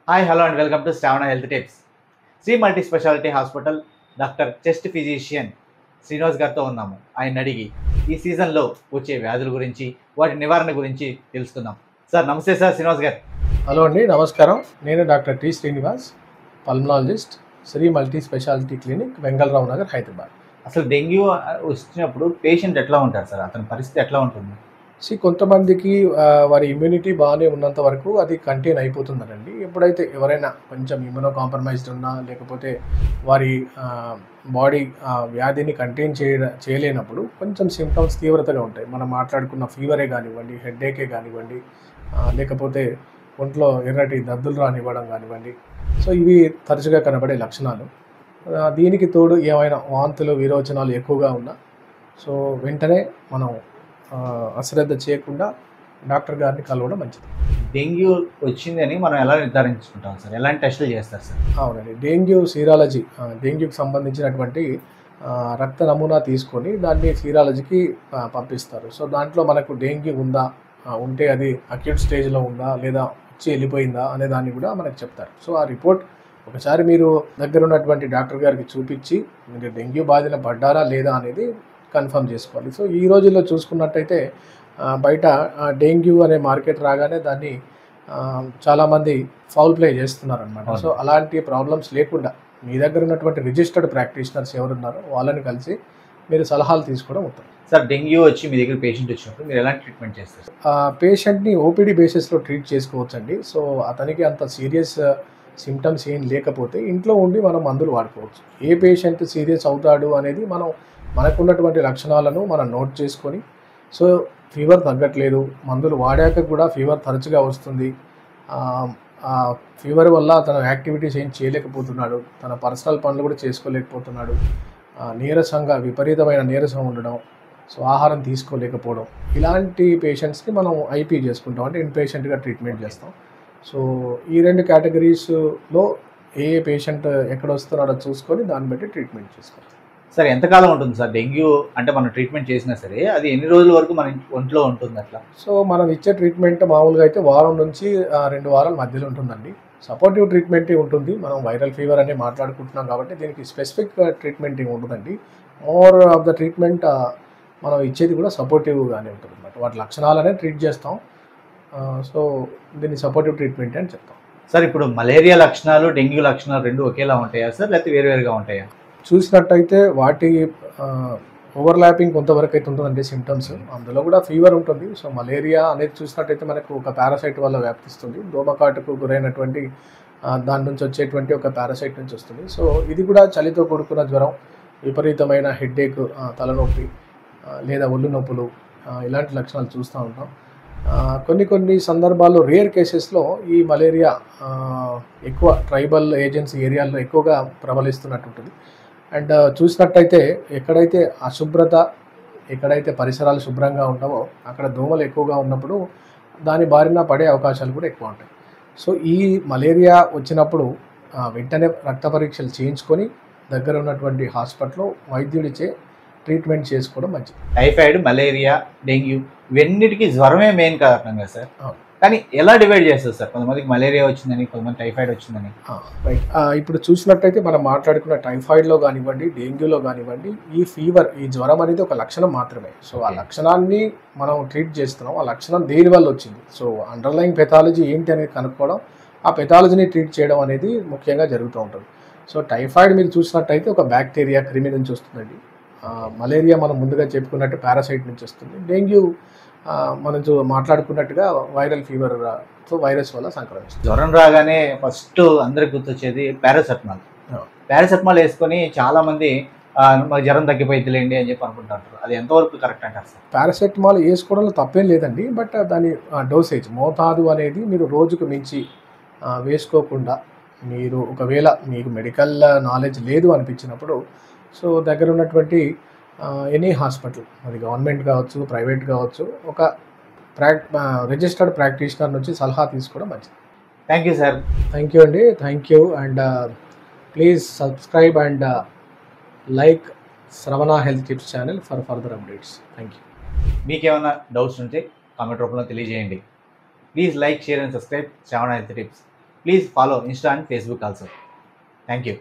Hi hello and welcome to Shravana health tips. Sri multi speciality hospital doctor chest physician Srinivas గారితో ఉన్నాము. ఆయన అడిగి ఈ సీజన్లో వచ్చే వ్యాధుల గురించి వాటి నివారణ గురించి తెలుసుకుందాం. సార్ నమస్తే సార్ శ్రీనివాస్ గారు. హలో అండి, నమస్కారం. నేను doctor T Srinivas, pulmonologist, Sri multi speciality clinic, Vengalarao Nagar, Hyderabad. అసలు డెంగ్యూ వచ్చినప్పుడు పేషెంట్ ఎట్లా ఉంటారు సార్? అతని పరిస్థితి ఎట్లా ఉంటుంది? కొంతమందికి వారి ఇమ్యూనిటీ బాగానే ఉన్నంత వరకు అది కంటైన్ అయిపోతుందనండి. ఎప్పుడైతే ఎవరైనా కొంచెం ఇమ్యూనో కాంప్రమైజ్డ్ ఉన్నా, లేకపోతే వారి బాడీ వ్యాధిని కంటైన్ చేయలేనప్పుడు కొంచెం సిమ్టమ్స్ తీవ్రతగా ఉంటాయి. మనం మాట్లాడుకున్న ఫీవరే కానివ్వండి, హెడ్ఏకే కానివ్వండి, లేకపోతే ఒంట్లో ఎర్రటి దద్దులు రానివ్వడం కానివ్వండి. సో ఇవి తరచుగా కనబడే లక్షణాలు. దీనికి తోడు ఏమైనా వాంతులు, విరోచనాలు ఎక్కువగా ఉన్నా సో వెంటనే మనం అశ్రద్ధ చేయకుండా డాక్టర్ గారిని కలవడం మంచిది. డెంగ్యూ వచ్చిందని మనం ఎలా నిర్ధారించుకుంటాం సార్? ఎలాంటి టెస్టులు చేస్తారు సార్? అవునండి, డెంగ్యూ సీరాలజీ, డెంగ్యూకి సంబంధించినటువంటి రక్త నమూనా తీసుకొని దాన్ని సీరాలజీకి పంపిస్తారు. సో దాంట్లో మనకు డెంగ్యూ ఉందా, ఉంటే అది అక్యూట్ స్టేజ్లో ఉందా లేదా వచ్చి వెళ్ళిపోయిందా అనే దాన్ని కూడా మనకు చెప్తారు. సో ఆ రిపోర్ట్ ఒకసారి మీరు దగ్గర ఉన్నటువంటి డాక్టర్ గారికి చూపించి మీరు డెంగ్యూ బాధిన పడ్డారా లేదా అనేది కన్ఫర్మ్ చేసుకోవాలి. సో ఈ రోజుల్లో చూసుకున్నట్టయితే బయట డెంగ్యూ అనే మార్కెట్ రాగానే దాన్ని చాలామంది ఫౌల్ ప్లే చేస్తున్నారు అనమాట. సో అలాంటి ప్రాబ్లమ్స్ లేకుండా మీ దగ్గర ఉన్నటువంటి రిజిస్టర్డ్ ప్రాక్టీషనర్స్ ఎవరున్నారో వాళ్ళని కలిసి మీరు సలహాలు తీసుకోవడం ఉత్తమం. సార్ డెంగ్యూ వచ్చి మీ దగ్గర పేషెంట్ వచ్చినప్పుడు మీరు ఎలాంటి ట్రీట్మెంట్ చేస్తారు? పేషెంట్ని ఓపీడీ బేసిస్లో ట్రీట్ చేసుకోవచ్చండి. సో అతనికి అంత సీరియస్ సిమ్టమ్స్ ఏం లేకపోతే ఇంట్లో ఉండి మనం మందులు వాడుకోవచ్చు. ఏ పేషెంట్ సీరియస్ అవుతాడు అనేది మనకున్నటువంటి లక్షణాలను మనం నోట్ చేసుకొని, సో ఫీవర్ తగ్గట్లేదు, మందులు వాడాక కూడా ఫీవర్ తరచుగా వస్తుంది, ఫీవర్ వల్ల తన యాక్టివిటీస్ ఏం చేయలేకపోతున్నాడు, తన పర్సనల్ పనులు కూడా చేసుకోలేకపోతున్నాడు, నీరసంగా విపరీతమైన నీరసం ఉండడం, సో ఆహారం తీసుకోలేకపోవడం, ఇలాంటి పేషెంట్స్కి మనం ఐపీ చేసుకుంటాం, అంటే ఇన్ పేషెంట్గా ట్రీట్మెంట్ చేస్తాం. సో ఈ రెండు కేటగిరీస్లో ఏ పేషెంట్ ఎక్కడ వస్తున్నాడో చూసుకొని దాన్ని బట్టి ట్రీట్మెంట్ చేసుకోవాలి. సార్ ఎంతకాలం ఉంటుంది సార్ డెంగ్యూ? అంటే మనం ట్రీట్మెంట్ చేసినా సరే అది ఎన్ని రోజుల వరకు మన ఒంట్లో ఉంటుంది అట్లా? సో మనం ఇచ్చే ట్రీట్మెంట్ మామూలుగా అయితే వారం నుంచి 2 వారాల మధ్యలో ఉంటుందండి. సపోర్టివ్ ట్రీట్మెంట్ ఉంటుంది. మనం వైరల్ ఫీవర్ అని మాట్లాడుకుంటున్నాం కాబట్టి దీనికి స్పెసిఫిక్ ట్రీట్మెంట్ ఏమి ఉండదండి. మోర్ ఆఫ్ ద ట్రీట్మెంట్ మనం ఇచ్చేది కూడా సపోర్టివ్గానే ఉంటుంది అన్నమాట. వాటి లక్షణాలనే ట్రీట్ చేస్తాం. సో దీన్ని సపోర్టివ్ ట్రీట్మెంట్ అని చెప్తాం. సార్ ఇప్పుడు మలేరియా లక్షణాలు, డెంగ్యూ లక్షణాలు రెండు ఒకేలా ఉంటాయా సార్, లేకపోతే వేరువేరుగా ఉంటాయా? చూసినట్టయితే వాటి ఓవర్లాపింగ్ కొంతవరకు అయితే ఉంటుందండి సిమ్టమ్స్. అందులో కూడా ఫీవర్ ఉంటుంది. సో మలేరియా అనేది చూసినట్టయితే మనకు ఒక పారాసైట్ వల్ల వ్యాప్తిస్తుంది. దోమకాటుకు గురైనటువంటి దాని నుంచి వచ్చేటువంటి ఒక పారాసైట్ నుంచి వస్తుంది. సో ఇది కూడా చలితో కూడుకున్న జ్వరం, విపరీతమైన హెడ్ఏక్, తలనొప్పి లేదా ఒళ్ళు నొప్పులు, ఇలాంటి లక్షణాలు చూస్తూ ఉంటాం. కొన్ని సందర్భాల్లో రేర్ కేసెస్లో ఈ మలేరియా ఎక్కువ ట్రైబల్ ఏజెన్సీ ఏరియాల్లో ఎక్కువగా ప్రబలిస్తున్నట్టు ఉంటుంది. అండ్ చూసినట్టయితే ఎక్కడైతే అశుభ్రత, ఎక్కడైతే పరిసరాలు శుభ్రంగా ఉంటావో అక్కడ దోమలు ఎక్కువగా ఉన్నప్పుడు దాని బారిన పడే అవకాశాలు కూడా ఎక్కువ ఉంటాయి. సో ఈ మలేరియా వచ్చినప్పుడు వెంటనే రక్త పరీక్షలు చేయించుకొని దగ్గర ఉన్నటువంటి హాస్పిటల్లో వైద్యుడిచే ట్రీట్మెంట్ చేసుకోవడం మంచిది. టైఫాయిడ్, మలేరియా, డెంగ్యూ ఇవన్నిటికీ జ్వరమే మెయిన్ కారణం కదా సార్? కానీ ఎలా డివైడ్ చేస్తారు సార్? కొంతమందికి మలేరియా వచ్చిందని, కొంతమంది టైఫాయిడ్ వచ్చిందని. రైట్. ఇప్పుడు చూసినట్టయితే మనం మాట్లాడుకున్న టైఫాయిడ్లో కానివ్వండి, డెంగ్యూలో కానివ్వండి, ఈ ఫీవర్, ఈ జ్వరం అనేది ఒక లక్షణం మాత్రమే. సో ఆ లక్షణాన్ని మనం ట్రీట్ చేస్తున్నాం. ఆ లక్షణం దేని వల్ల వచ్చింది, సో అండర్లైన్ పెథాలజీ ఏంటి అనేది కనుక్కోవడం, ఆ పెథాలజీని ట్రీట్ చేయడం అనేది ముఖ్యంగా జరుగుతూ ఉంటుంది. సో టైఫాయిడ్ మీరు చూసినట్టయితే ఒక బ్యాక్టీరియా, క్రిమి నుంచి వస్తుందండి. మలేరియా మనం ముందుగా చెప్పుకున్నట్టు పారాసైట్ నుంచి వస్తుంది. డెంగ్యూ మనం మాట్లాడుకున్నట్టుగా వైరల్ ఫీవర్, సో వైరస్ వల్ల సంక్రమిస్తుంది. జ్వరం రాగానే ఫస్ట్ అందరికి గుర్తొచ్చేది పారాసెటమాల్. పారాసెటమాల్ వేసుకొని చాలామంది మాకు జ్వరం తగ్గిపోయిద్దిలేండి అని చెప్పి అనుకుంటారు. అది ఎంతవరకు కరెక్ట్ అంటారు సార్? పారాసెటమాల్ వేసుకోవడంలో తప్పేం లేదండి. బట్ దాని డోసేజ్, మోతాదు అనేది మీరు రోజుకు మించి వేసుకోకుండా, మీరు ఒకవేళ మీకు మెడికల్ నాలెడ్జ్ లేదు అనిపించినప్పుడు సో దగ్గర ఉన్నటువంటి ఎనీ హాస్పిటల్, అది గవర్నమెంట్ కావచ్చు, ప్రైవేట్ కావచ్చు, ఒక రిజిస్టర్డ్ ప్రాక్టీషనర్ నుంచి సలహా తీసుకోవడం మంచిది. Thank you sir. Thank you అండి, thank you. And please subscribe and like Shravana health tips channel for further updates. Thank you. మీకేమైనా డౌట్స్ ఉంటే కామెంట్ రూపంలో తెలియజేయండి. Please like, share and subscribe Shravana health tips. Please follow insta and Facebook also. Thank you.